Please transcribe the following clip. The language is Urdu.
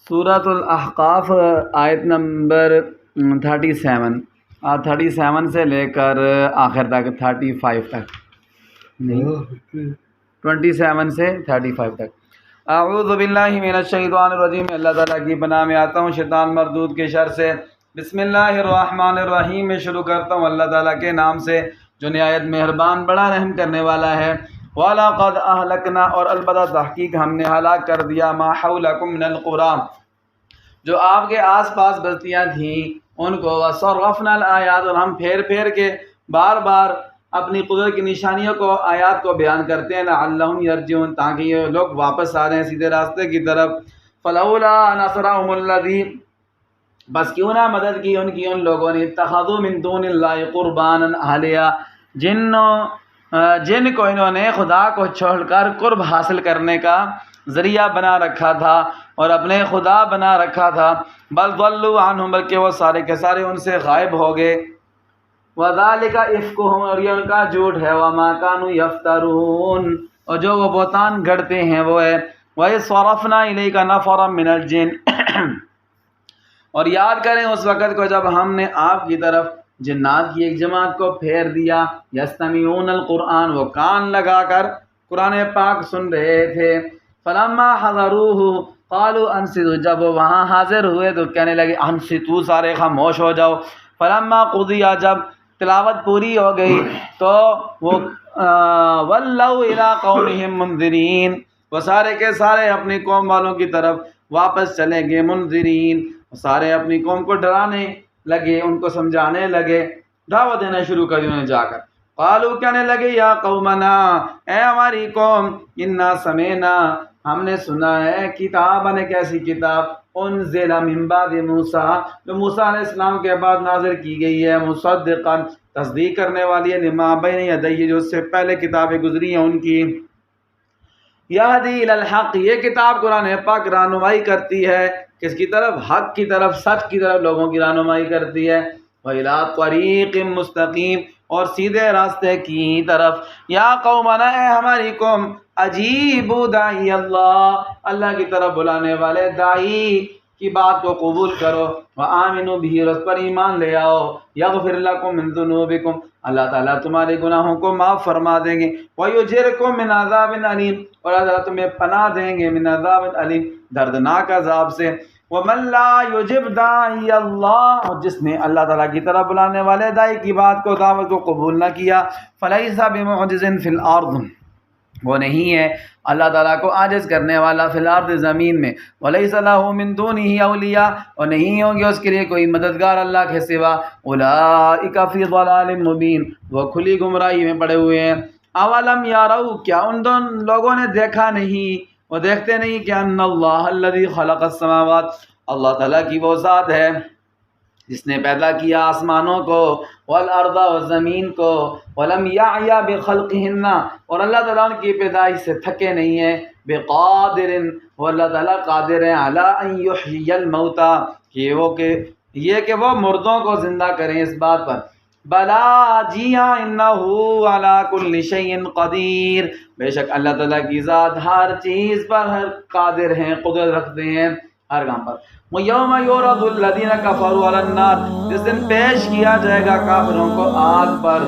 سورۃ الاحقاف آیت نمبر 37 سے لے کر آخر تک 35 تک، نہیں 27 سے 35 تک۔ اعوذ باللہ من الشیطان الرجیم، اللہ تعالیٰ کی پناہ میں آتا ہوں شیطان مردود کے شر سے۔ بسم اللہ الرحمن الرحیم میں شروع کرتا ہوں اللہ تعالیٰ کے نام سے جو نہایت مہربان بڑا رحم کرنے والا ہے۔ وَلَقَدْ أَهْلَكْنَا، اور البتہ تحقیق ہم نے ہلاک کر دیا مَا حَوْلَكُم مِّنَ الْقُرَىٰ، جو آپ کے آس پاس بستیاں تھیں ان کو، وَصَرَّفْنَا الْآيَاتِ، اور ہم پھیر پھیر کے بار بار اپنی قدرت کی نشانیوں کو، آیات کو بیان کرتے ہیں، لَعَلَّهُمْ يَرْجِعُونَ، تاکہ یہ لوگ واپس آ رہے ہیں سیدھے راستے کی طرف۔ فَلَوْلَا نَصَرَهُمُ الَّذِينَ، بس کیوں نہ مدد کی ان کی ان لوگوں نے، اتخذوا من دون اللہ قربانا آلیہ، جن کو انہوں نے خدا کو چھوڑ کر قرب حاصل کرنے کا ذریعہ بنا رکھا تھا اور اپنے خدا بنا رکھا تھا۔ بل ضلوا عنہم، بلکہ وہ سارے کے سارے ان سے غائب ہو گئے۔ وذالک افکہم، اور یہ ان کا جھوٹ ہے، وما کانوا یفترون، اور جو وہ بہتان گھڑتے ہیں وہ ہے۔ وَإِذْ صَرَفْنَا إِلَيْكَ نَفَرًا مِّنَ الْجِنِّ، اور یاد کریں اس وقت کو جب ہم نے آپ کی طرف جنات کی ایک جماعت کو پھیر دیا، یستمعون القرآن، وہ کان لگا کر قرآن پاک سن رہے تھے۔ فلما حضروہ قالوا انصتوا، جب وہ وہاں حاضر ہوئے تو کہنے لگے انصتوا، سارے خاموش ہو جاؤ۔ فلما قضی، جب تلاوت پوری ہو گئی تو وہ ولوا الی قومہم منذرین، وہ سارے کے سارے اپنی قوم والوں کی طرف واپس چلے گئے، منذرین، سارے اپنی قوم کو ڈرانے لگے، ان کو سمجھانے لگے، دعوت دینا شروع کر دی انہوں نے جا کر۔ قالوا، کہنے لگے، یا قومنا، اے ہماری قوم، انا سمعنا، ہم نے سنا ہے، کتاباً، ایک ایسی کتاب، انزل من بعد موسیٰ، جو موسیٰ علیہ السلام کے بعد نازل کی گئی ہے، مصدقاً، تصدیق کرنے والی ہے، لما بین یدیہ، جو اس سے پہلے کتابیں گزری ہیں ان کی، یہدی الی الحق، یہ کتاب قرآن پاک رہنمائی کرتی ہے کس کی طرف؟ حق کی طرف، سچ کی طرف لوگوں کی رہنمائی کرتی ہے۔ وَإِلَىٰ طَرِيقٍ مُّسْتَقِيمٍ، اور سیدھے راستے کی طرف۔ یا قومنا، اے ہماری قوم، اجیبوا داعی اللہ، اللہ کی طرف بلانے والے داعی کی بات کو قبول کرو، وآمنوا بہ، اور اس پر ایمان لے آؤ، یغفر لکم من ذنوبکم، اللہ تعالیٰ تمہارے گناہوں کو معاف فرما دیں گے، ویجرکم من عذاب علیم، اور اللہ تمہیں پناہ دیں گے، من عذاب علیم، دردناک عذاب سے۔ وَمَن لَا يُجِبْ دَاعِيَ اللَّهِ، اور جس نے اللہ تعالیٰ کی طرف بلانے والے داعی کی بات کو، دعوت کو قبول نہ کیا، فَلَيْسَ بِمُعْجِزٍ فِي الْأَرْضِ، وہ نہیں ہے اللہ تعالیٰ کو عاجز کرنے والا، فی الارض، زمین میں، وَلَيْسَ لَهُ مِن دُونِهِ أَوْلِيَاء، اور نہیں ہوں گے اس کے لیے کوئی مددگار اللہ کے سوا، أُولَٰئِكَ فِي ضَلَالٍ مُّبِينٍ، وہ کھلی گمراہی میں پڑے ہوئے ہیں۔ اولم یاروا، کیا ان لوگوں نے دیکھا نہیں، وہ دیکھتے نہیں کہ ان اللہ الذی خلق السماوات، اللہ تعالیٰ کی وہ ذات ہے جس نے پیدا کیا آسمانوں کو، والارض، اور زمین کو، ولم یعی بخلقہن، اور اللہ تعالیٰ ان کی پیدائش سے تھکے نہیں ہیں، بقادر، وہ اللہ تعالیٰ قادر ہیں، علی ان یحیی الموتى، کہ وہ مردوں کو زندہ کریں، اس بات پر، بلا، جی ہاں، انہ علی کل شیء قدیر، بے شک اللہ تعالیٰ کی ذات ہر چیز پر ہر قادر ہیں، قدرت رکھتے ہیں ہر کام پر۔ وَيَوْمَ يُعْرَضُ الَّذِينَ كَفَرُوا عَلَى النَّارِ، جس دن پیش کیا جائے گا کافروں کو آگ پر،